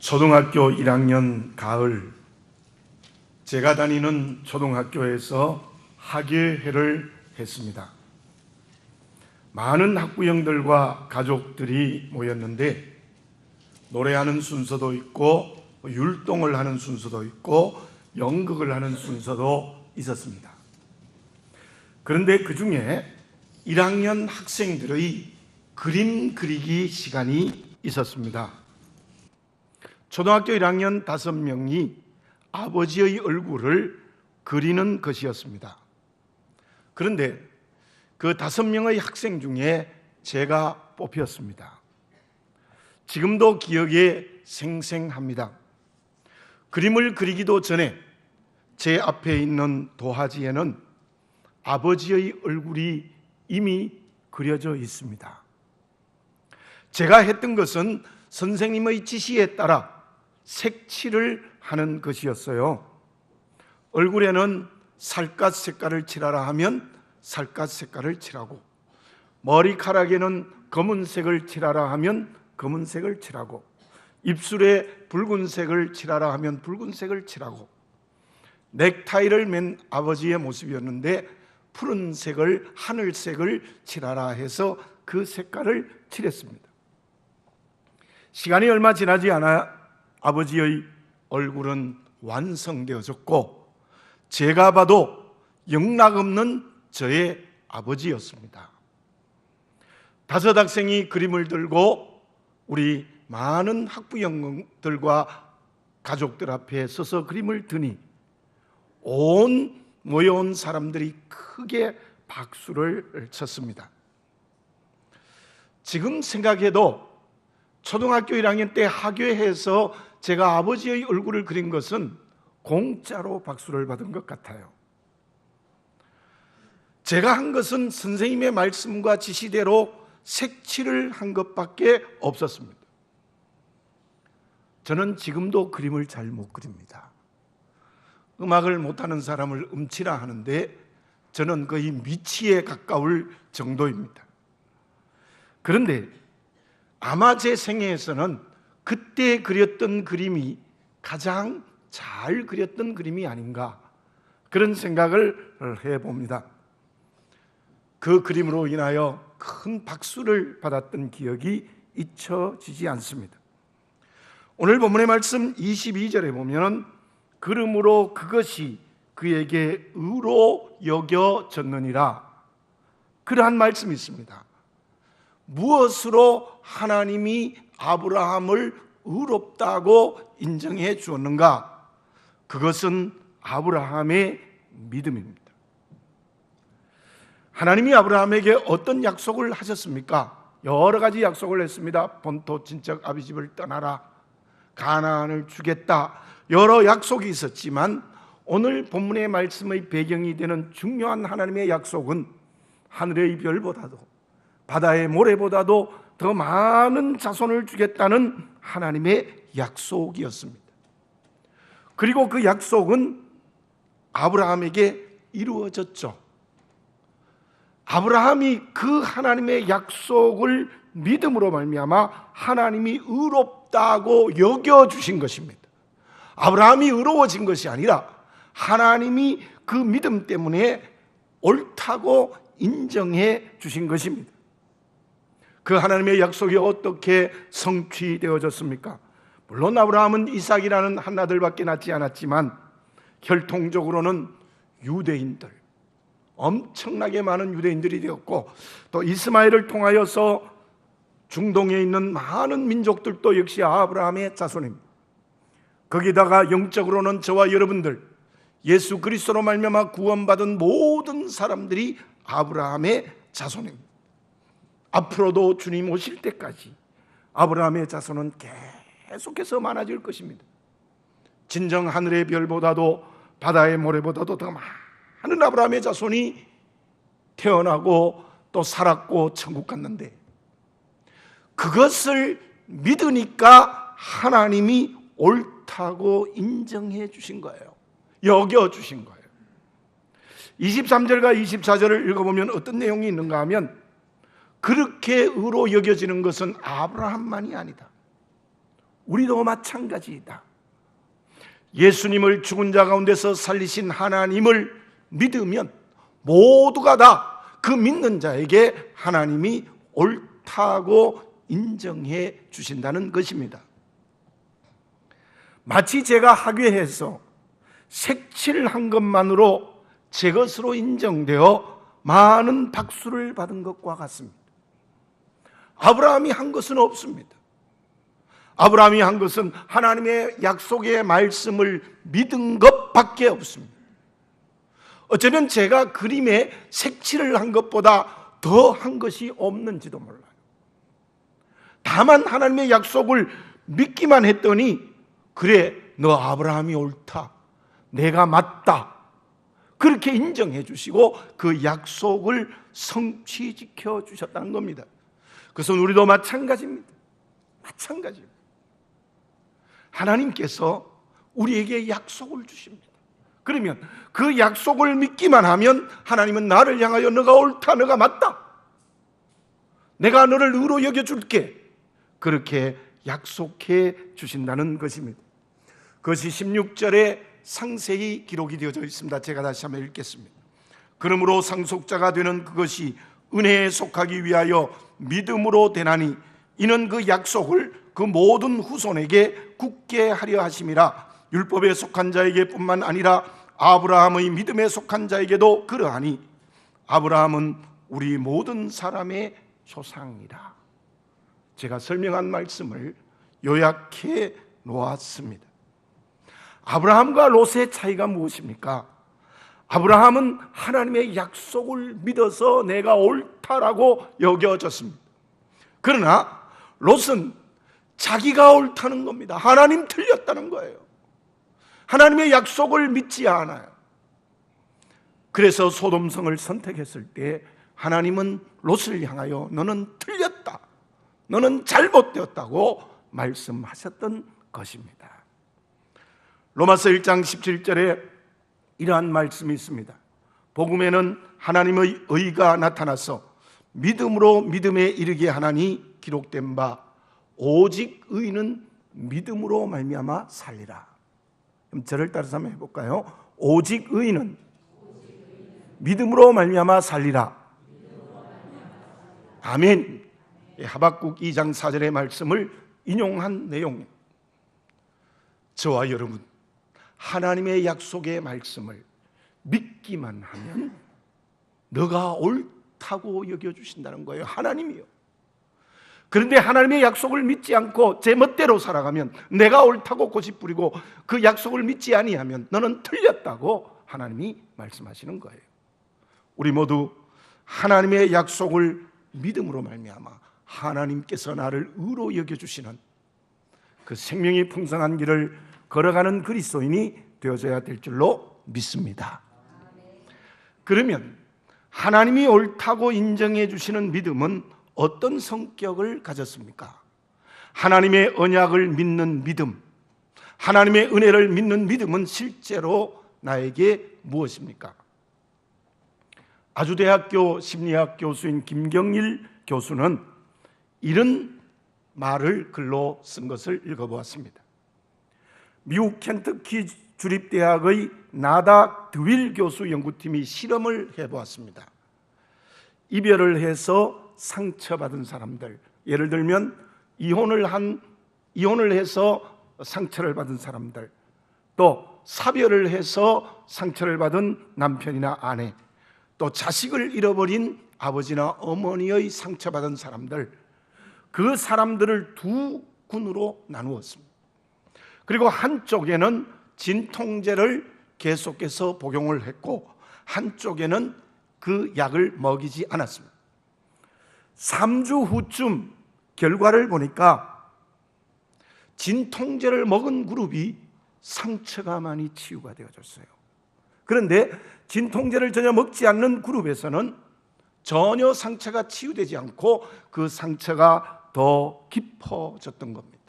초등학교 1학년 가을, 제가 다니는 초등학교에서 학예회를 했습니다. 많은 학부형들과 가족들이 모였는데 노래하는 순서도 있고 율동을 하는 순서도 있고 연극을 하는 순서도 있었습니다. 그런데 그 중에 1학년 학생들의 그림 그리기 시간이 있었습니다. 초등학교 1학년 5명이 아버지의 얼굴을 그리는 것이었습니다. 그런데 그 5명의 학생 중에 제가 뽑혔습니다. 지금도 기억에 생생합니다. 그림을 그리기도 전에 제 앞에 있는 도화지에는 아버지의 얼굴이 이미 그려져 있습니다. 제가 했던 것은 선생님의 지시에 따라 색칠을 하는 것이었어요. 얼굴에는 살갗 색깔을 칠하라 하면 살갗 색깔을 칠하고, 머리카락에는 검은색을 칠하라 하면 검은색을 칠하고, 입술에 붉은색을 칠하라 하면 붉은색을 칠하고, 넥타이를 맨 아버지의 모습이었는데 푸른색을, 하늘색을 칠하라 해서 그 색깔을 칠했습니다. 시간이 얼마 지나지 않아 아버지의 얼굴은 완성되어졌고, 제가 봐도 영락없는 저의 아버지였습니다. 5 학생이 그림을 들고 우리 많은 학부형들과 가족들 앞에 서서 그림을 드니 온 모여온 사람들이 크게 박수를 쳤습니다. 지금 생각해도 초등학교 1학년 때 학예회에서 제가 아버지의 얼굴을 그린 것은 공짜로 박수를 받은 것 같아요. 제가 한 것은 선생님의 말씀과 지시대로 색칠을 한 것밖에 없었습니다. 저는 지금도 그림을 잘 못 그립니다. 음악을 못하는 사람을 음치라 하는데 저는 거의 미치에 가까울 정도입니다. 그런데 아마 제 생애에서는 그때 그렸던 그림이 가장 잘 그렸던 그림이 아닌가, 그런 생각을 해봅니다. 그 그림으로 인하여 큰 박수를 받았던 기억이 잊혀지지 않습니다. 오늘 본문의 말씀 22절에 보면 그러므로 그것이 그에게 의로 여겨졌느니라, 그러한 말씀이 있습니다. 무엇으로 하나님이 아브라함을 의롭다고 인정해 주었는가? 그것은 아브라함의 믿음입니다. 하나님이 아브라함에게 어떤 약속을 하셨습니까? 여러 가지 약속을 했습니다. 본토 친척 아비 집을 떠나라, 가나안을 주겠다, 여러 약속이 있었지만 오늘 본문의 말씀의 배경이 되는 중요한 하나님의 약속은 하늘의 별보다도 바다의 모래보다도 더 많은 자손을 주겠다는 하나님의 약속이었습니다. 그리고 그 약속은 아브라함에게 이루어졌죠. 아브라함이 그 하나님의 약속을 믿음으로 말미암아 하나님이 의롭다고 여겨주신 것입니다. 아브라함이 의로워진 것이 아니라 하나님이 그 믿음 때문에 옳다고 인정해 주신 것입니다. 그 하나님의 약속이 어떻게 성취되어졌습니까? 물론 아브라함은 이삭이라는 한 아들밖에 낳지 않았지만 혈통적으로는 유대인들, 엄청나게 많은 유대인들이 되었고, 또 이스마엘을 통하여서 중동에 있는 많은 민족들도 역시 아브라함의 자손입니다. 거기다가 영적으로는 저와 여러분들, 예수 그리스도로 말미암아 구원받은 모든 사람들이 아브라함의 자손입니다. 앞으로도 주님 오실 때까지 아브라함의 자손은 계속해서 많아질 것입니다. 진정 하늘의 별보다도 바다의 모래보다도 더 많은 아브라함의 자손이 태어나고 또 살았고 천국 갔는데, 그것을 믿으니까 하나님이 옳다고 인정해 주신 거예요. 여겨 주신 거예요. 23절과 24절을 읽어보면 어떤 내용이 있는가 하면, 그렇게 의로 여겨지는 것은 아브라함만이 아니다. 우리도 마찬가지이다. 예수님을 죽은 자 가운데서 살리신 하나님을 믿으면 모두가 다 그 믿는 자에게 하나님이 옳다고 인정해 주신다는 것입니다. 마치 제가 학교에서 색칠한 것만으로 제 것으로 인정되어 많은 박수를 받은 것과 같습니다. 아브라함이 한 것은 없습니다. 아브라함이 한 것은 하나님의 약속의 말씀을 믿은 것밖에 없습니다. 어쩌면 제가 그림에 색칠을 한 것보다 더 한 것이 없는지도 몰라요. 다만 하나님의 약속을 믿기만 했더니, 그래, 너 아브라함이 옳다, 내가 맞다, 그렇게 인정해 주시고 그 약속을 성취시켜 주셨다는 겁니다. 그것은 우리도 마찬가지입니다. 마찬가지입니다. 하나님께서 우리에게 약속을 주십니다. 그러면 그 약속을 믿기만 하면 하나님은 나를 향하여 너가 옳다, 너가 맞다, 내가 너를 의로 여겨줄게, 그렇게 약속해 주신다는 것입니다. 그것이 16절에 상세히 기록이 되어져 있습니다. 제가 다시 한번 읽겠습니다. 그러므로 상속자가 되는 그것이 은혜에 속하기 위하여 믿음으로 되나니 이는 그 약속을 그 모든 후손에게 굳게 하려 하심이라. 율법에 속한 자에게 뿐만 아니라 아브라함의 믿음에 속한 자에게도 그러하니 아브라함은 우리 모든 사람의 조상이라. 제가 설명한 말씀을 요약해 놓았습니다. 아브라함과 롯의 차이가 무엇입니까? 아브라함은 하나님의 약속을 믿어서 내가 옳다라고 여겨졌습니다. 그러나 롯은 자기가 옳다는 겁니다. 하나님 틀렸다는 거예요. 하나님의 약속을 믿지 않아요. 그래서 소돔성을 선택했을 때 하나님은 롯을 향하여 너는 틀렸다, 너는 잘못되었다고 말씀하셨던 것입니다. 로마서 1장 17절에 이러한 말씀이 있습니다. 복음에는 하나님의 의가 나타나서 믿음으로 믿음에 이르게 하나니 기록된 바 오직 의는 믿음으로 말미암아 살리라. 그럼 저를 따라서 한번 해볼까요? 오직 의는 믿음으로 말미암아 살리라. 아멘. 하박국 2장 4절의 말씀을 인용한 내용입니다. 저와 여러분, 하나님의 약속의 말씀을 믿기만 하면 너가 옳다고 여겨주신다는 거예요. 하나님이요. 그런데 하나님의 약속을 믿지 않고 제 멋대로 살아가면, 내가 옳다고 고집부리고 그 약속을 믿지 아니하면 너는 틀렸다고 하나님이 말씀하시는 거예요. 우리 모두 하나님의 약속을 믿음으로 말미암아 하나님께서 나를 의로 여겨주시는 그 생명이 풍성한 길을 걸어가는 그리스도인이 되어져야 될 줄로 믿습니다. 그러면 하나님이 옳다고 인정해 주시는 믿음은 어떤 성격을 가졌습니까? 하나님의 언약을 믿는 믿음, 하나님의 은혜를 믿는 믿음은 실제로 나에게 무엇입니까? 아주대학교 심리학 교수인 김경일 교수는 이런 말을 글로 쓴 것을 읽어보았습니다. 미국 켄터키 주립대학의 나다 드윌 교수 연구팀이 실험을 해보았습니다. 이별을 해서 상처받은 사람들, 예를 들면 이혼을 해서 상처를 받은 사람들, 또 사별을 해서 상처를 받은 남편이나 아내, 또 자식을 잃어버린 아버지나 어머니의 상처받은 사람들, 그 사람들을 두 군으로 나누었습니다. 그리고 한쪽에는 진통제를 계속해서 복용을 했고 한쪽에는 그 약을 먹이지 않았습니다. 3주 후쯤 결과를 보니까 진통제를 먹은 그룹이 상처가 많이 치유가 되어졌어요. 그런데 진통제를 전혀 먹지 않는 그룹에서는 전혀 상처가 치유되지 않고 그 상처가 더 깊어졌던 겁니다.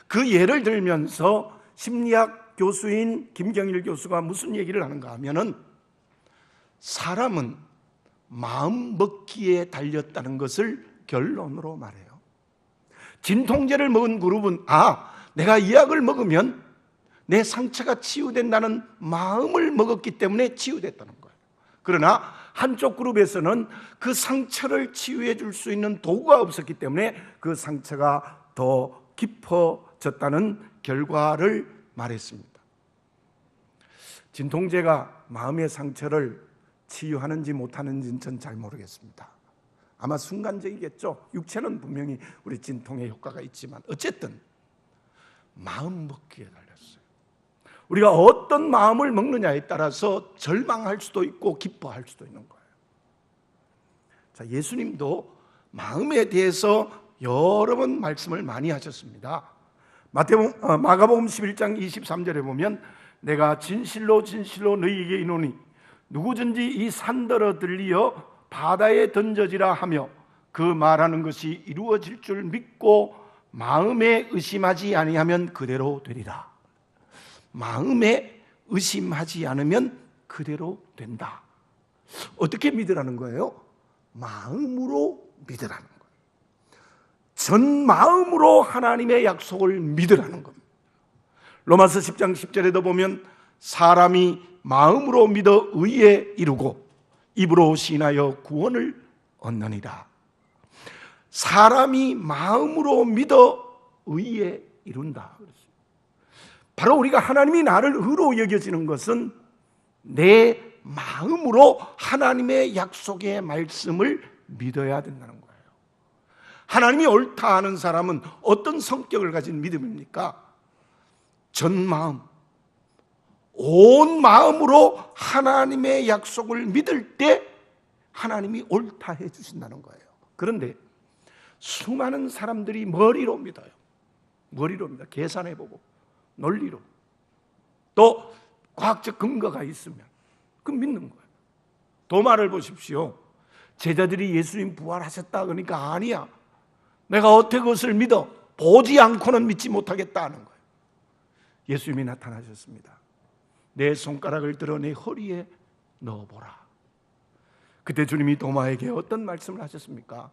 그 예를 들면서 심리학 교수인 김경일 교수가 무슨 얘기를 하는가 하면은, 사람은 마음 먹기에 달렸다는 것을 결론으로 말해요. 진통제를 먹은 그룹은 내가 이 약을 먹으면 내 상처가 치유된다는 마음을 먹었기 때문에 치유됐다는 거예요. 그러나 한쪽 그룹에서는 그 상처를 치유해 줄 수 있는 도구가 없었기 때문에 그 상처가 더 깊어졌다는 결과를 말했습니다. 진통제가 마음의 상처를 치유하는지 못하는지는 전 잘 모르겠습니다. 아마 순간적이겠죠. 육체는 분명히 우리 진통에 효과가 있지만 어쨌든 마음 먹기에 달렸어요. 우리가 어떤 마음을 먹느냐에 따라서 절망할 수도 있고 기뻐할 수도 있는 거예요. 자, 예수님도 마음에 대해서 여러 번 말씀을 많이 하셨습니다. 마가복음 11장 23절에 보면 내가 진실로 진실로 너희에게 이르노니 누구든지 이 산더러 들리어 바다에 던져지라 하며 그 말하는 것이 이루어질 줄 믿고 마음에 의심하지 아니하면 그대로 되리라. 마음에 의심하지 않으면 그대로 된다. 어떻게 믿으라는 거예요? 마음으로 믿으라는 거예요. 전 마음으로 하나님의 약속을 믿으라는 겁니다. 로마서 10장 10절에도 보면 사람이 마음으로 믿어 의에 이르고 입으로 시인하여 구원을 얻느니라. 사람이 마음으로 믿어 의에 이룬다. 바로 우리가 하나님이 나를 의로 여겨지는 것은 내 마음으로 하나님의 약속의 말씀을 믿어야 된다는 거예요. 하나님이 옳다 하는 사람은 어떤 성격을 가진 믿음입니까? 전 마음, 온 마음으로 하나님의 약속을 믿을 때 하나님이 옳다 해주신다는 거예요. 그런데 수많은 사람들이 머리로 믿어요. 머리로 믿어. 계산해보고 논리로, 또 과학적 근거가 있으면 그 믿는 거예요. 도마를 보십시오. 제자들이 예수님 부활하셨다 그러니까 아니야, 내가 어떻게 그것을 믿어? 보지 않고는 믿지 못하겠다 하는 거예요. 예수님이 나타나셨습니다. 내 손가락을 들어 내 허리에 넣어보라. 그때 주님이 도마에게 어떤 말씀을 하셨습니까?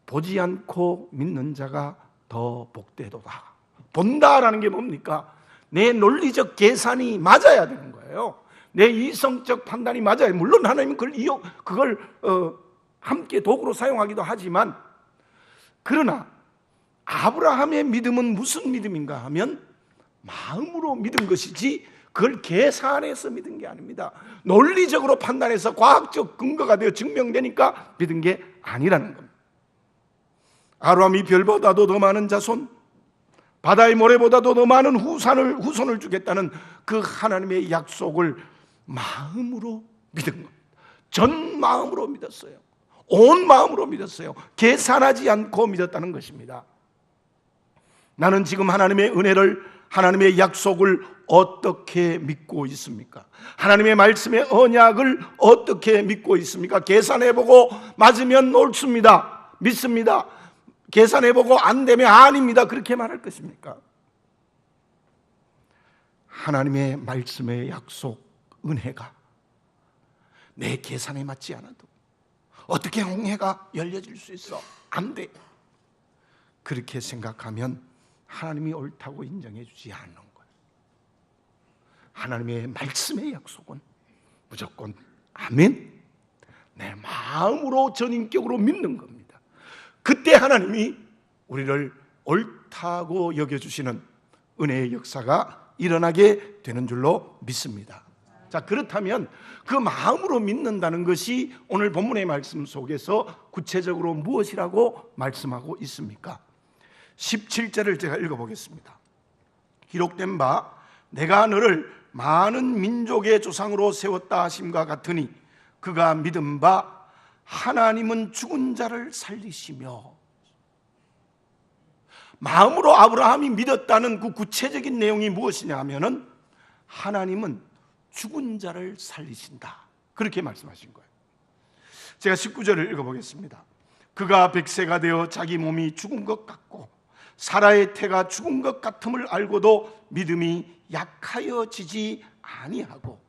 보지 않고 믿는 자가 더 복되도다. 본다라는 게 뭡니까? 내 논리적 계산이 맞아야 되는 거예요. 내 이성적 판단이 맞아요. 물론 하나님은 그걸 함께 도구로 사용하기도 하지만, 그러나 아브라함의 믿음은 무슨 믿음인가 하면 마음으로 믿은 것이지 그걸 계산해서 믿은 게 아닙니다. 논리적으로 판단해서 과학적 근거가 되어 증명되니까 믿은 게 아니라는 겁니다. 아브라함이 별보다도 더 많은 자손, 바다의 모래보다도 더 많은 후손을 주겠다는 그 하나님의 약속을 마음으로 믿은 겁니다. 전 마음으로 믿었어요. 온 마음으로 믿었어요. 계산하지 않고 믿었다는 것입니다. 나는 지금 하나님의 은혜를, 하나님의 약속을 어떻게 믿고 있습니까? 하나님의 말씀의 언약을 어떻게 믿고 있습니까? 계산해보고 맞으면 옳습니다, 믿습니다. 계산해보고 안 되면 아닙니다, 그렇게 말할 것입니까? 하나님의 말씀의 약속, 은혜가 내 계산에 맞지 않아도 어떻게 홍해가 열려질 수 있어? 안 돼. 그렇게 생각하면 하나님이 옳다고 인정해 주지 않는 거예요. 하나님의 말씀의 약속은 무조건 아멘, 내 마음으로 전인격으로 믿는 겁니다. 그때 하나님이 우리를 옳다고 여겨주시는 은혜의 역사가 일어나게 되는 줄로 믿습니다. 자, 그렇다면 그 마음으로 믿는다는 것이 오늘 본문의 말씀 속에서 구체적으로 무엇이라고 말씀하고 있습니까? 17절을 제가 읽어보겠습니다. 기록된 바 내가 너를 많은 민족의 조상으로 세웠다 하심과 같으니 그가 믿은 바 하나님은 죽은 자를 살리시며. 마음으로 아브라함이 믿었다는 그 구체적인 내용이 무엇이냐 하면은 하나님은 죽은 자를 살리신다, 그렇게 말씀하신 거예요. 제가 19절을 읽어보겠습니다. 그가 100세가 되어 자기 몸이 죽은 것 같고 사라의 태가 죽은 것 같음을 알고도 믿음이 약하여지지 아니하고.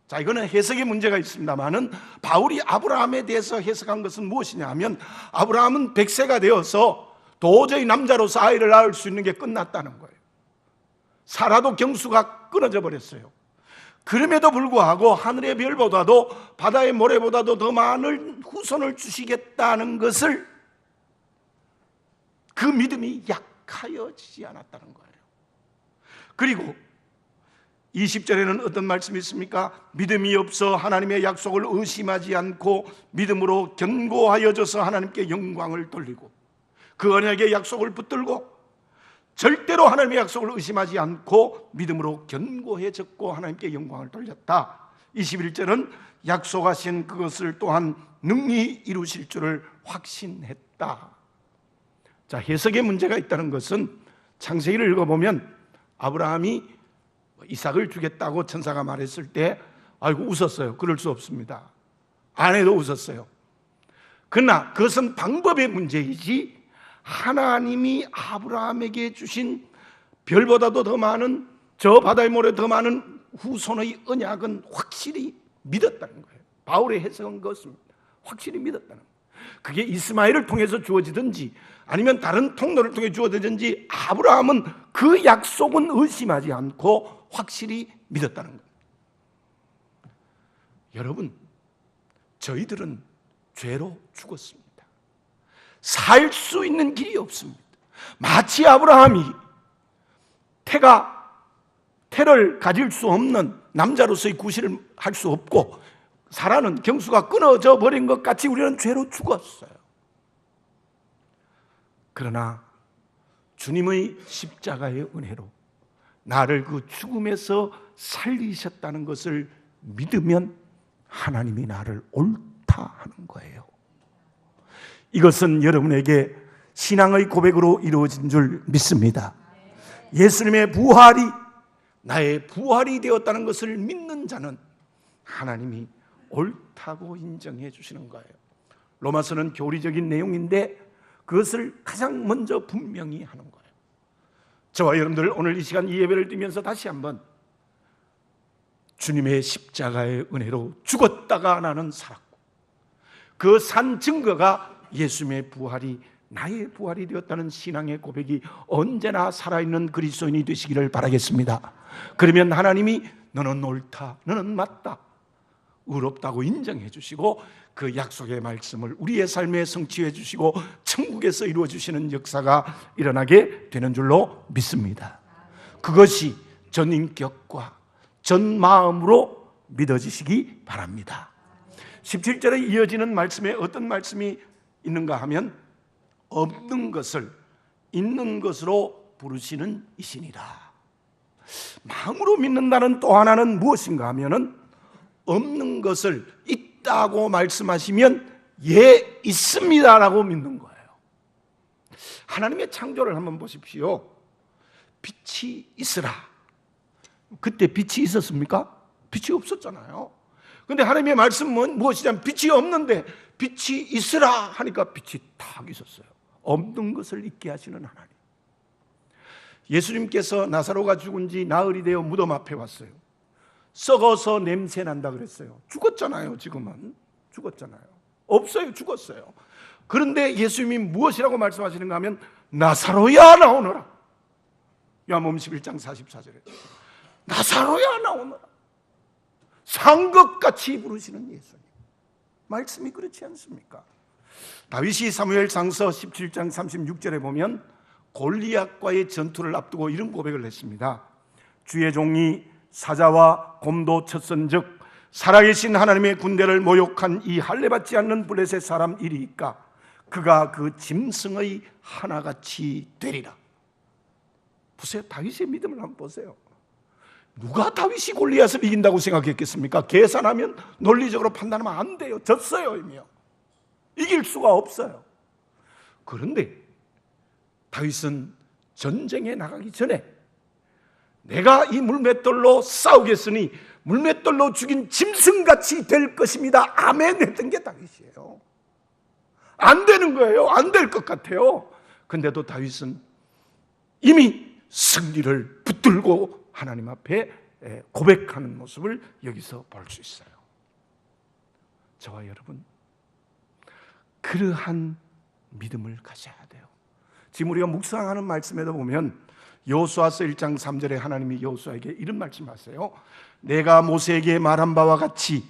자, 이거는 해석의 문제가 있습니다만은 바울이 아브라함에 대해서 해석한 것은 무엇이냐 하면 아브라함은 100세가 되어서 도저히 남자로서 아이를 낳을 수 있는 게 끝났다는 거예요. 사라도 경수가 끊어져 버렸어요. 그럼에도 불구하고 하늘의 별보다도 바다의 모래보다도 더 많은 후손을 주시겠다는 것을, 그 믿음이 약하여지지 않았다는 거예요. 그리고 20절에는 어떤 말씀이 있습니까? 믿음이 없어 하나님의 약속을 의심하지 않고 믿음으로 견고하여져서 하나님께 영광을 돌리고, 그 언약의 약속을 붙들고 절대로 하나님의 약속을 의심하지 않고 믿음으로 견고해졌고 하나님께 영광을 돌렸다. 21절은 약속하신 그것을 또한 능히 이루실 줄을 확신했다. 자, 해석에 문제가 있다는 것은 창세기를 읽어보면 아브라함이 이삭을 주겠다고 천사가 말했을 때 아이고 웃었어요. 그럴 수 없습니다. 아내도 웃었어요. 그러나 그것은 방법의 문제이지 하나님이 아브라함에게 주신 별보다도 더 많은, 저 바다의 모래 더 많은 후손의 언약은 확실히 믿었다는 거예요. 바울의 해석은 그것입니다. 확실히 믿었다는 거예요. 그게 이스마엘을 통해서 주어지든지 아니면 다른 통로를 통해 주어지든지 아브라함은 그 약속은 의심하지 않고 확실히 믿었다는 거예요. 여러분, 저희들은 죄로 죽었습니다. 살 수 있는 길이 없습니다. 마치 아브라함이 태를 가질 수 없는 남자로서의 구실을 할 수 없고 사라는 경수가 끊어져 버린 것 같이 우리는 죄로 죽었어요. 그러나 주님의 십자가의 은혜로 나를 그 죽음에서 살리셨다는 것을 믿으면 하나님이 나를 옳다 하는 거예요. 이것은 여러분에게 신앙의 고백으로 이루어진 줄 믿습니다. 예수님의 부활이 나의 부활이 되었다는 것을 믿는 자는 하나님이 옳다고 인정해 주시는 거예요. 로마서는 교리적인 내용인데 그것을 가장 먼저 분명히 하는 거예요. 저와 여러분들 오늘 이 시간 이 예배를 드리면서 다시 한번 주님의 십자가의 은혜로 죽었다가 나는 살았고 그 산 증거가 예수님의 부활이 나의 부활이 되었다는 신앙의 고백이 언제나 살아있는 그리스도인이 되시기를 바라겠습니다. 그러면 하나님이 너는 옳다, 너는 맞다, 의롭다고 인정해 주시고 그 약속의 말씀을 우리의 삶에 성취해 주시고 천국에서 이루어 주시는 역사가 일어나게 되는 줄로 믿습니다. 그것이 전 인격과 전 마음으로 믿어지시기 바랍니다. 17절에 이어지는 말씀에 어떤 말씀이 있는가 하면 없는 것을 있는 것으로 부르시는 이시니라. 마음으로 믿는다는 또 하나는 무엇인가 하면은 없는 것을 있다고 말씀하시면 예, 있습니다라고 믿는 거예요. 하나님의 창조를 한번 보십시오. 빛이 있으라. 그때 빛이 있었습니까? 빛이 없었잖아요. 근데 하나님의 말씀은 무엇이냐면 빛이 없는데 빛이 있으라 하니까 빛이 탁 있었어요. 없는 것을 있게 하시는 하나님. 예수님께서 나사로가 죽은 지 나흘이 되어 무덤 앞에 왔어요. 썩어서 냄새 난다 그랬어요. 죽었잖아요. 지금은 죽었잖아요. 없어요. 죽었어요. 그런데 예수님이 무엇이라고 말씀하시는가 하면 나사로야 나오너라. 요한복음 11장 44절에 나사로야 나오너라. 산 것 같이 부르시는 예수님. 말씀이 그렇지 않습니까? 다윗이 사무엘상서 17장 36절에 보면 골리앗과의 전투를 앞두고 이런 고백을 했습니다. 주의 종이 사자와 곰도 쳤은즉 살아계신 하나님의 군대를 모욕한 이 할례받지 않는 블레셋 사람 이리이까 그가 그 짐승의 하나같이 되리라. 보세요. 다윗의 믿음을 한번 보세요. 누가 다윗이 골리앗을 이긴다고 생각했겠습니까? 계산하면 논리적으로 판단하면 안 돼요. 졌어요. 이미요. 이길 수가 없어요. 그런데 다윗은 전쟁에 나가기 전에 내가 이 물맷돌로 싸우겠으니 물맷돌로 죽인 짐승같이 될 것입니다. 아멘 했던 게 다윗이에요. 안 되는 거예요. 안 될 것 같아요. 근데도 다윗은 이미 승리를 붙들고 하나님 앞에 고백하는 모습을 여기서 볼 수 있어요. 저와 여러분, 그러한 믿음을 가져야 돼요. 지금 우리가 묵상하는 말씀에도 보면 여호수아서 1장 3절에 하나님이 여호수아에게 이런 말씀하세요. 내가 모세에게 말한 바와 같이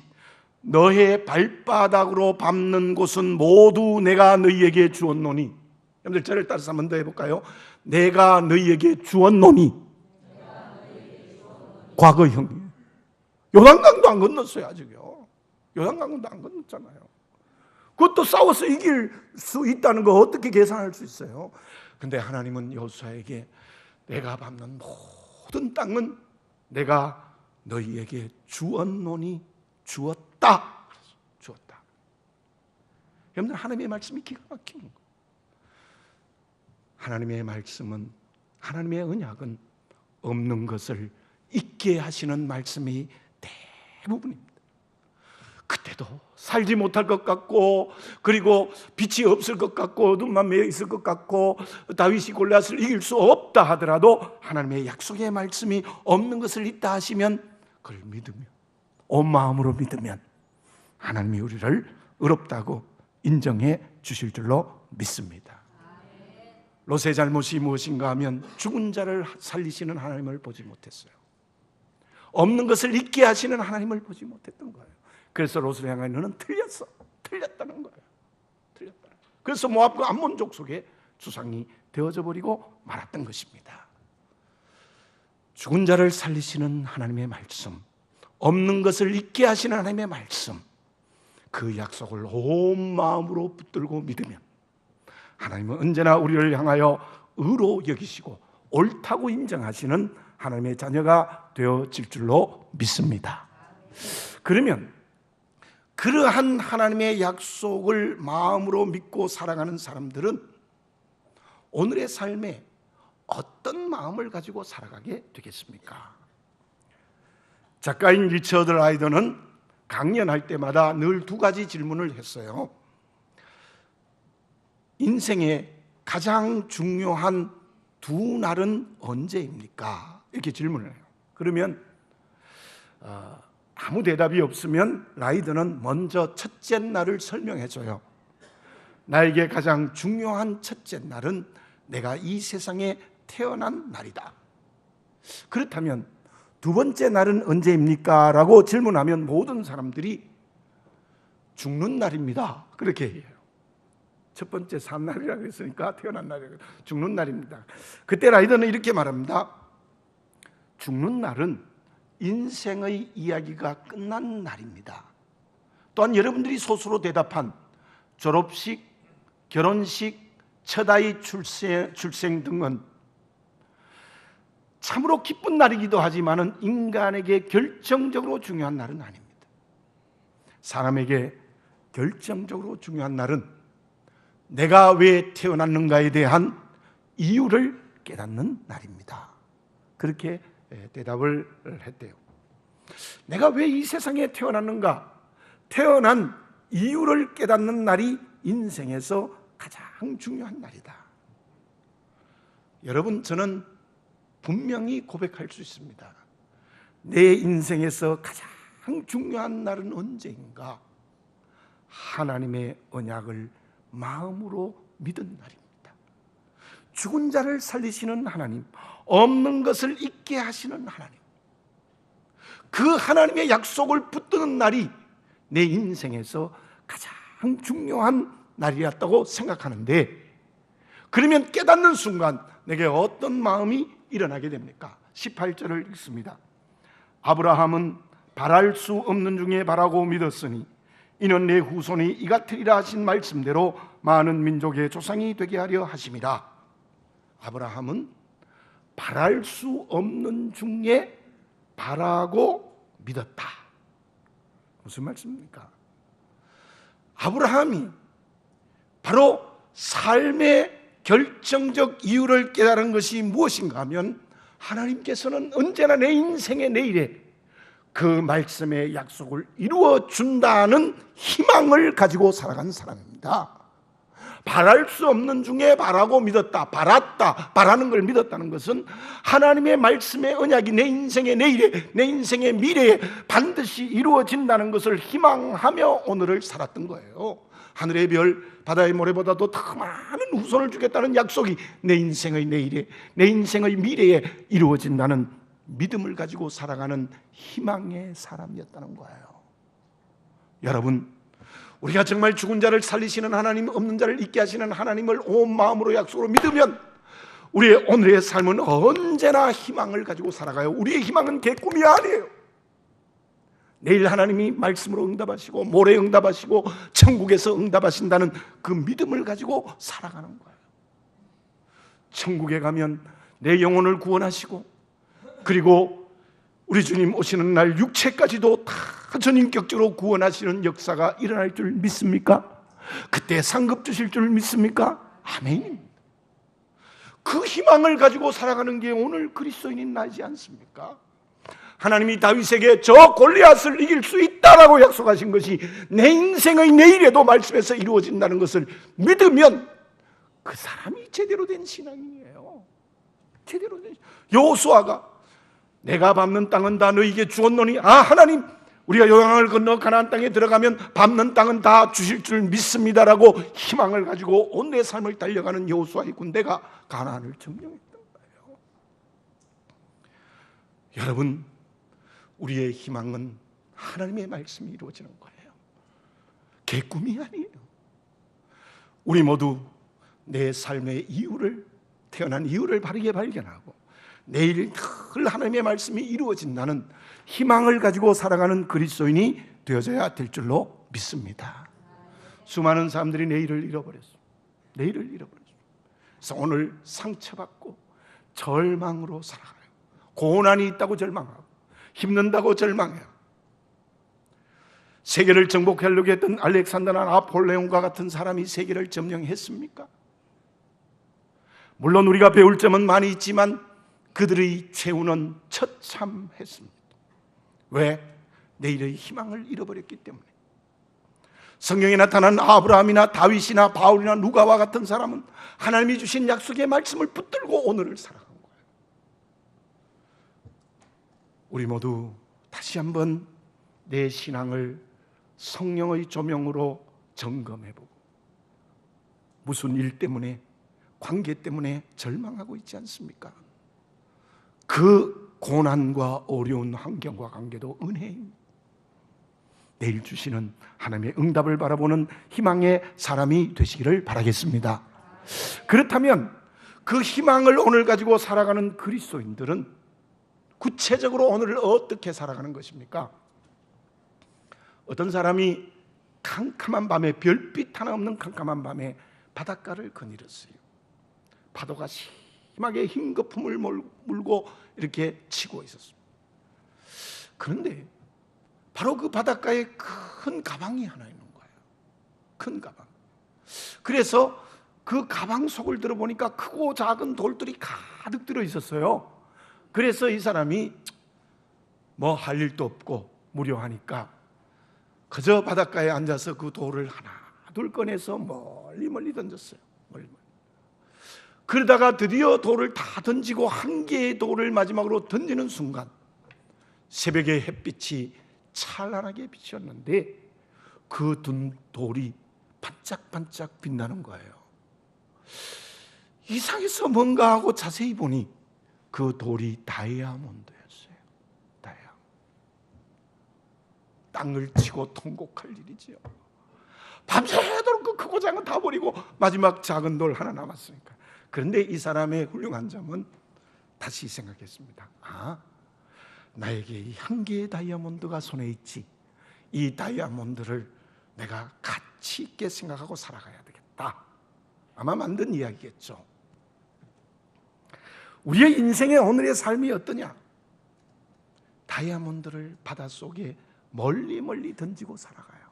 너의 발바닥으로 밟는 곳은 모두 내가 너희에게 주었노니. 여러분들 저를 따라서 한 번 더 해볼까요? 내가 너희에게 주었노니. 과거형이에요. 요단강도 안 건넜어요. 아직요. 요단강도 안 건넜잖아요. 그것도 싸워서 이길 수 있다는 거 어떻게 계산할 수 있어요? 근데 하나님은 여호수아에게 내가 밟는 모든 땅은 내가 너희에게 주었노니. 주었다. 주었다. 여러분들 하나님의 말씀이 기가 막힌 거예요. 하나님의 말씀은, 하나님의 언약은 없는 것을 있게 하시는 말씀이 대부분입니다. 그때도 살지 못할 것 같고, 그리고 빛이 없을 것 같고, 어둠만 매여 있을 것 같고, 다윗이 골리앗을 이길 수 없다 하더라도 하나님의 약속의 말씀이 없는 것을 있다 하시면 그걸 믿으면, 온 마음으로 믿으면 하나님이 우리를 의롭다고 인정해 주실 줄로 믿습니다. 롯의 잘못이 무엇인가 하면 죽은 자를 살리시는 하나님을 보지 못했어요. 없는 것을 있게 하시는 하나님을 보지 못했던 거예요. 그래서 롯을 향하여 너는 틀렸어. 틀렸다는 거예요. 틀렸다. 그래서 모압과 암몬 족속의 주상이 되어져 버리고 말았던 것입니다. 죽은 자를 살리시는 하나님의 말씀, 없는 것을 있게 하시는 하나님의 말씀, 그 약속을 온 마음으로 붙들고 믿으면 하나님은 언제나 우리를 향하여 의로 여기시고 옳다고 인정하시는 하나님의 자녀가 되어질 줄로 믿습니다. 그러면 그러한 하나님의 약속을 마음으로 믿고 살아가는 사람들은 오늘의 삶에 어떤 마음을 가지고 살아가게 되겠습니까? 작가인 리처드 라이더는 강연할 때마다 늘 두 가지 질문을 했어요. 인생의 가장 중요한 두 날은 언제입니까? 이렇게 질문을 해요. 그러면 아무 대답이 없으면 라이더는 먼저 첫째 날을 설명해줘요. 나에게 가장 중요한 첫째 날은 내가 이 세상에 태어난 날이다. 그렇다면 두 번째 날은 언제입니까? 라고 질문하면 모든 사람들이 죽는 날입니다. 그렇게 해요. 첫 번째 산 날이라고 했으니까 태어난 날이라고, 죽는 날입니다. 그때 라이더는 이렇게 말합니다. 죽는 날은 인생의 이야기가 끝난 날입니다. 또한 여러분들이 스스로 대답한 졸업식, 결혼식, 첫 아이 출생 등은 참으로 기쁜 날이기도 하지만 인간에게 결정적으로 중요한 날은 아닙니다. 사람에게 결정적으로 중요한 날은 내가 왜 태어났는가에 대한 이유를 깨닫는 날입니다. 그렇게 대답을 했대요. 내가 왜 이 세상에 태어났는가? 태어난 이유를 깨닫는 날이 인생에서 가장 중요한 날이다. 여러분, 저는 분명히 고백할 수 있습니다. 내 인생에서 가장 중요한 날은 언제인가? 하나님의 언약을 마음으로 믿은 날입니다. 죽은 자를 살리시는 하나님, 없는 것을 있게 하시는 하나님, 그 하나님의 약속을 붙드는 날이 내 인생에서 가장 중요한 날이었다고 생각하는데, 그러면 깨닫는 순간 내게 어떤 마음이 일어나게 됩니까? 18절을 읽습니다. 아브라함은 바랄 수 없는 중에 바라고 믿었으니 이는 내 후손이 이 같으리라 하신 말씀대로 많은 민족의 조상이 되게 하려 하심이라. 아브라함은 바랄 수 없는 중에 바라고 믿었다. 무슨 말씀입니까? 아브라함이 바로 삶의 결정적 이유를 깨달은 것이 무엇인가 하면 하나님께서는 언제나 내 인생의 내일에 그 말씀의 약속을 이루어 준다는 희망을 가지고 살아간 사람입니다. 바랄 수 없는 중에 바라고 믿었다. 바랐다. 바라는 걸 믿었다는 것은 하나님의 말씀의 언약이 내 인생의 내일에, 내 인생의 미래에 반드시 이루어진다는 것을 희망하며 오늘을 살았던 거예요. 하늘의 별, 바다의 모래보다도 더 많은 후손을 주겠다는 약속이 내 인생의 내일에, 내 인생의 미래에 이루어진다는 믿음을 가지고 살아가는 희망의 사람이었다는 거예요. 여러분, 우리가 정말 죽은 자를 살리시는 하나님, 없는 자를 있게 하시는 하나님을 온 마음으로 약속으로 믿으면 우리의 오늘의 삶은 언제나 희망을 가지고 살아가요. 우리의 희망은 개꿈이 아니에요. 내일 하나님이 말씀으로 응답하시고 모레 응답하시고 천국에서 응답하신다는 그 믿음을 가지고 살아가는 거예요. 천국에 가면 내 영혼을 구원하시고, 그리고 우리 주님 오시는 날 육체까지도 다 전인격적으로 구원하시는 역사가 일어날 줄 믿습니까? 그때 상급 주실 줄 믿습니까? 아멘입니다. 그 희망을 가지고 살아가는 게 오늘 그리스도인인 나이지 않습니까? 하나님이 다윗에게 저 골리앗을 이길 수 있다라고 약속하신 것이 내 인생의 내일에도 말씀에서 이루어진다는 것을 믿으면 그 사람이 제대로 된 신앙이에요. 제대로 된. 여호수아가 내가 밟는 땅은 다 너희에게 주었노니, 하나님, 우리가 요단강을 건너 가나안 땅에 들어가면 밟는 땅은 다 주실 줄 믿습니다라고 희망을 가지고 온 내 삶을 달려가는 여호수아의 군대가 가나안을 점령했던 거예요. 여러분, 우리의 희망은 하나님의 말씀이 이루어지는 거예요. 개꿈이 아니에요. 우리 모두 내 삶의 이유를, 태어난 이유를 바르게 발견하고 내일 늘 하나님의 말씀이 이루어진다는 희망을 가지고 살아가는 그리스도인이 되어져야 될 줄로 믿습니다. 수많은 사람들이 내일을 잃어버렸어. 내일을 잃어버렸어. 그래서 오늘 상처받고 절망으로 살아가요. 고난이 있다고 절망하고 힘든다고 절망해요. 세계를 정복하려고 했던 알렉산더나 나폴레옹과 같은 사람이 세계를 점령했습니까? 물론 우리가 배울 점은 많이 있지만 그들의 최후는 처참했습니다. 왜? 내일의 희망을 잃어버렸기 때문에. 성경에 나타난 아브라함이나 다윗이나 바울이나 누가와 같은 사람은 하나님이 주신 약속의 말씀을 붙들고 오늘을 살아간 거예요. 우리 모두 다시 한번 내 신앙을 성령의 조명으로 점검해보고, 무슨 일 때문에, 관계 때문에 절망하고 있지 않습니까? 그 고난과 어려운 환경과 관계도 은혜입니다. 내일 주시는 하나님의 응답을 바라보는 희망의 사람이 되시기를 바라겠습니다. 그렇다면 그 희망을 오늘 가지고 살아가는 그리스도인들은 구체적으로 오늘을 어떻게 살아가는 것입니까? 어떤 사람이 캄캄한 밤에, 별빛 하나 없는 캄캄한 밤에 바닷가를 거닐었어요. 파도가 심하게 흰 거품을 물고 이렇게 치고 있었습니다. 그런데 바로 그 바닷가에 큰 가방이 하나 있는 거예요. 큰 가방. 그래서 그 가방 속을 들어보니까 크고 작은 돌들이 가득 들어 있었어요. 그래서 이 사람이 뭐 할 일도 없고 무료하니까 그저 바닷가에 앉아서 그 돌을 하나 둘 꺼내서 멀리 던졌어요. 멀리. 그러다가 드디어 돌을 다 던지고 한 개의 돌을 마지막으로 던지는 순간 새벽의 햇빛이 찬란하게 비쳤는데 그 돌이 반짝반짝 빛나는 거예요. 이상해서 뭔가 하고 자세히 보니 그 돌이 다이아몬드였어요. 다이아몬드. 땅을 치고 통곡할 일이지요. 밤새도록 그 크고 작은 다 버리고 마지막 작은 돌 하나 남았으니까. 그런데 이 사람의 훌륭한 점은 다시 생각했습니다. 나에게 이 한 개의 다이아몬드가 손에 있지. 이 다이아몬드를 내가 가치 있게 생각하고 살아가야 되겠다. 아마 만든 이야기겠죠. 우리의 인생의 오늘의 삶이 어떠냐? 다이아몬드를 바닷속에 멀리 던지고 살아가요.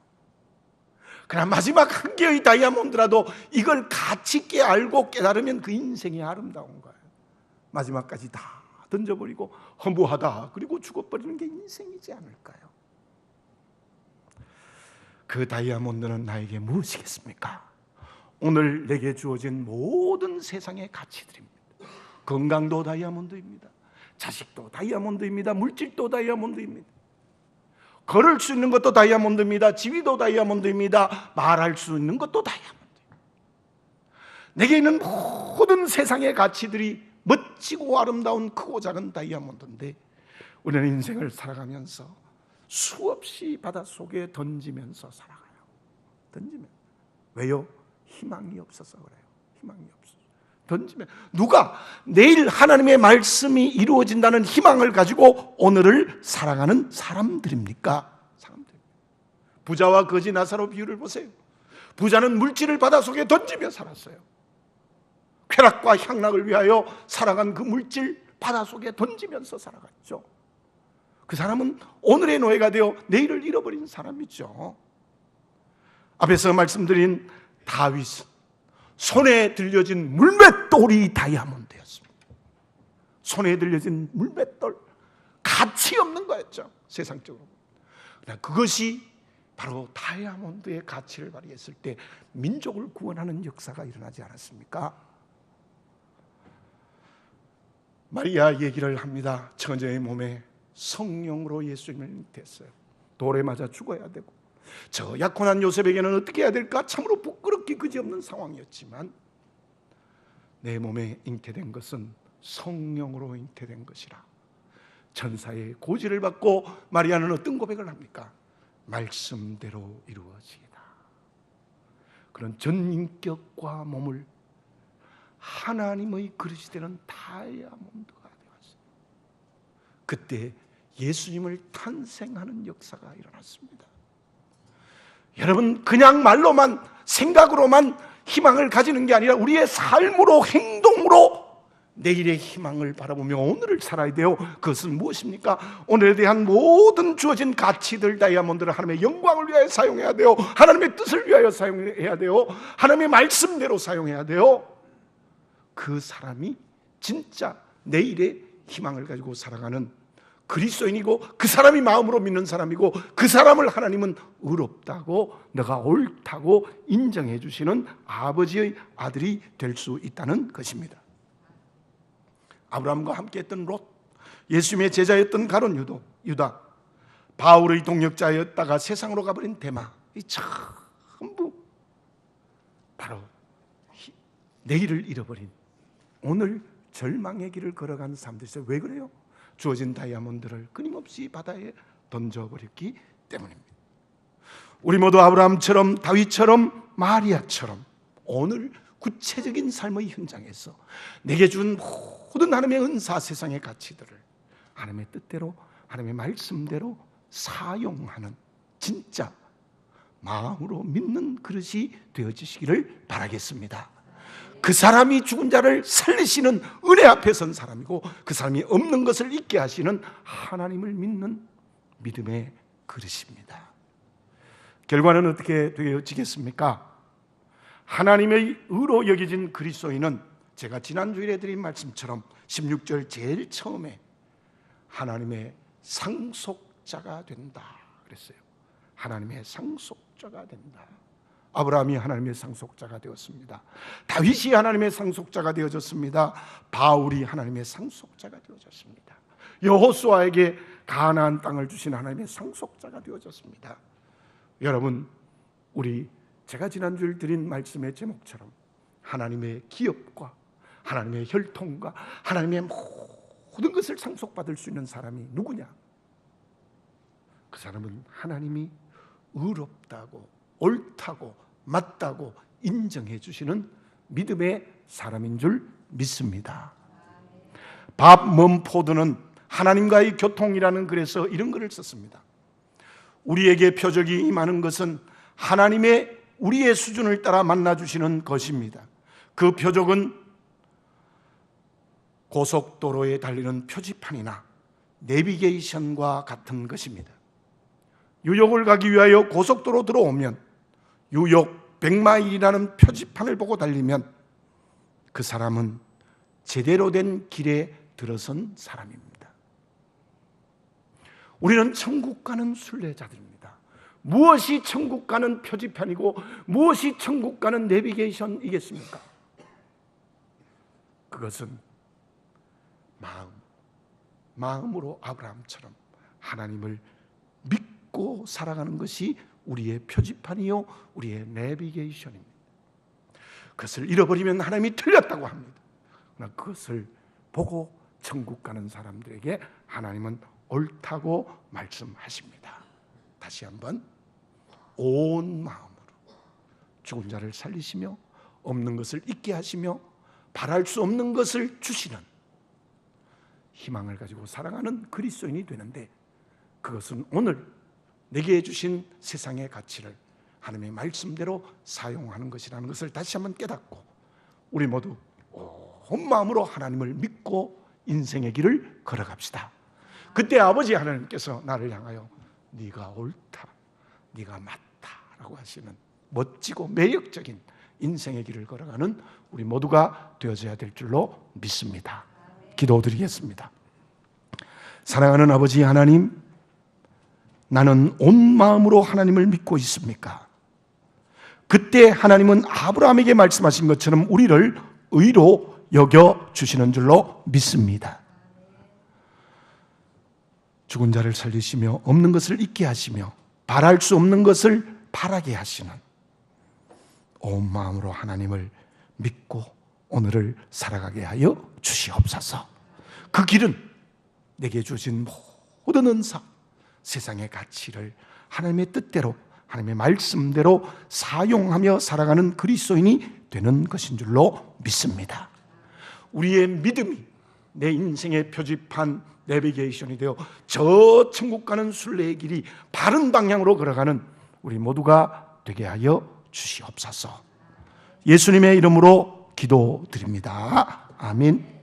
그러나 마지막 한 개의 다이아몬드라도 이걸 가치 있게 알고 깨달으면 그 인생이 아름다운 거예요. 마지막까지 다 던져버리고 허무하다 그리고 죽어버리는 게 인생이지 않을까요? 그 다이아몬드는 나에게 무엇이겠습니까? 오늘 내게 주어진 모든 세상의 가치들입니다. 건강도 다이아몬드입니다. 자식도 다이아몬드입니다. 물질도 다이아몬드입니다. 걸을 수 있는 것도 다이아몬드입니다. 지위도 다이아몬드입니다. 말할 수 있는 것도 다이아몬드. 내게 있는 모든 세상의 가치들이 멋지고 아름다운 크고 작은 다이아몬드인데, 우리는 인생을 살아가면서 수없이 바닷속에 던지면서 살아가요. 던지면. 왜요? 희망이 없어서 그래요. 희망이 없어서. 던지면. 누가 내일 하나님의 말씀이 이루어진다는 희망을 가지고 오늘을 살아가는 사람들입니까? 사람들. 부자와 거지 나사로 비유를 보세요. 부자는 물질을 바닷속에 던지며 살았어요. 쾌락과 향락을 위하여 살아간 그 물질 바닷속에 던지면서 살아갔죠. 그 사람은 오늘의 노예가 되어 내일을 잃어버린 사람이죠. 앞에서 말씀드린 다윗은 손에 들려진 물맷돌이 다이아몬드였습니다. 손에 들려진 물맷돌, 가치 없는 거였죠, 세상적으로. 그러나 그것이 바로 다이아몬드의 가치를 발휘했을 때 민족을 구원하는 역사가 일어나지 않았습니까? 마리아 얘기를 합니다. 처녀의 몸에 성령으로 예수님을 잉태했어요. 돌에 맞아 죽어야 되고, 저 약혼한 요셉에게는 어떻게 해야 될까? 참으로 부끄럽기 그지없는 상황이었지만 내 몸에 잉태된 것은 성령으로 잉태된 것이라. 천사의 고지를 받고 마리아는 어떤 고백을 합니까? 말씀대로 이루어지이다. 그런 전인격과 몸을 하나님의 그릇이 되는 다이아몬드가 되었어요. 그때 예수님을 탄생하는 역사가 일어났습니다. 여러분, 그냥 말로만, 생각으로만 희망을 가지는 게 아니라 우리의 삶으로, 행동으로 내일의 희망을 바라보며 오늘을 살아야 돼요. 그것은 무엇입니까? 오늘에 대한 모든 주어진 가치들, 다이아몬드를 하나님의 영광을 위하여 사용해야 돼요. 하나님의 뜻을 위하여 사용해야 돼요. 하나님의 말씀대로 사용해야 돼요. 그 사람이 진짜 내일의 희망을 가지고 살아가는 그리스도인이고, 그 사람이 마음으로 믿는 사람이고, 그 사람을 하나님은 의롭다고, 너가 옳다고 인정해 주시는 아버지의 아들이 될 수 있다는 것입니다. 아브라함과 함께했던 롯, 예수님의 제자였던 가룟 유다, 바울의 동역자였다가 세상으로 가버린 데마, 이 전부 바로 내일을 잃어버린, 오늘 절망의 길을 걸어가는 사람들이 있어요. 왜 그래요? 주어진 다이아몬드를 끊임없이 바다에 던져버렸기 때문입니다. 우리 모두 아브라함처럼, 다윗처럼, 마리아처럼 오늘 구체적인 삶의 현장에서 내게 준 모든 하나님의 은사, 세상의 가치들을 하나님의 뜻대로, 하나님의 말씀대로 사용하는 진짜 마음으로 믿는 그릇이 되어지시기를 바라겠습니다. 그 사람이 죽은 자를 살리시는 은혜 앞에 선 사람이고, 그 사람이 없는 것을 있게 하시는 하나님을 믿는 믿음의 그릇입니다. 결과는 어떻게 되어지겠습니까? 하나님의 의로 여겨진 그리스도인은 제가 지난주일에 드린 말씀처럼 16절 제일 처음에 하나님의 상속자가 된다 그랬어요. 하나님의 상속자가 된다. 아브라함이 하나님의 상속자가 되었습니다. 다윗이 하나님의 상속자가 되어졌습니다. 바울이 하나님의 상속자가 되어졌습니다. 여호수아에게 가나안 땅을 주신 하나님의 상속자가 되어졌습니다. 여러분, 제가 지난주에 드린 말씀의 제목처럼 하나님의 기업과 하나님의 혈통과 하나님의 모든 것을 상속받을 수 있는 사람이 누구냐? 그 사람은 하나님이 의롭다고, 옳다고, 맞다고 인정해 주시는 믿음의 사람인 줄 믿습니다. 밥 먼포드는 하나님과의 교통이라는 글에서 이런 글을 썼습니다. 우리에게 표적이 임하는 것은 하나님의 우리의 수준을 따라 만나주시는 것입니다. 그 표적은 고속도로에 달리는 표지판이나 내비게이션과 같은 것입니다. 뉴욕을 가기 위하여 고속도로 들어오면 뉴욕 100마일이라는 표지판을 보고 달리면 그 사람은 제대로 된 길에 들어선 사람입니다. 우리는 천국 가는 순례자들입니다. 무엇이 천국 가는 표지판이고 무엇이 천국 가는 내비게이션이겠습니까? 그것은 마음으로 아브라함처럼 하나님을 믿고 믿고 살아가는 것이 우리의 표지판이요 우리의 내비게이션입니다. 그것을 잃어버리면 하나님이 틀렸다고 합니다. 그러나 그것을 보고 천국 가는 사람들에게 하나님은 옳다고 말씀하십니다. 다시 한번, 온 마음으로 죽은 자를 살리시며 없는 것을 있게 하시며 바랄 수 없는 것을 주시는 희망을 가지고 살아가는 그리스도인이 되는데, 그것은 오늘 내게 주신 세상의 가치를 하나님의 말씀대로 사용하는 것이라는 것을 다시 한번 깨닫고, 우리 모두 온 마음으로 하나님을 믿고 인생의 길을 걸어갑시다. 그때 아버지 하나님께서 나를 향하여 네가 옳다, 네가 맞다라고 하시는 멋지고 매력적인 인생의 길을 걸어가는 우리 모두가 되어져야 될 줄로 믿습니다. 기도드리겠습니다. 사랑하는 아버지 하나님, 나는 온 마음으로 하나님을 믿고 있습니까? 그때 하나님은 아브라함에게 말씀하신 것처럼 우리를 의로 여겨주시는 줄로 믿습니다. 죽은 자를 살리시며 없는 것을 있게 하시며 바랄 수 없는 것을 바라게 하시는 온 마음으로 하나님을 믿고 오늘을 살아가게 하여 주시옵소서. 그 길은 내게 주신 모든 은사, 세상의 가치를 하나님의 뜻대로 하나님의 말씀대로 사용하며 살아가는 그리스도인이 되는 것인 줄로 믿습니다. 우리의 믿음이 내 인생의 표지판, 내비게이션이 되어 저 천국 가는 순례의 길이 바른 방향으로 걸어가는 우리 모두가 되게 하여 주시옵소서. 예수님의 이름으로 기도드립니다. 아멘.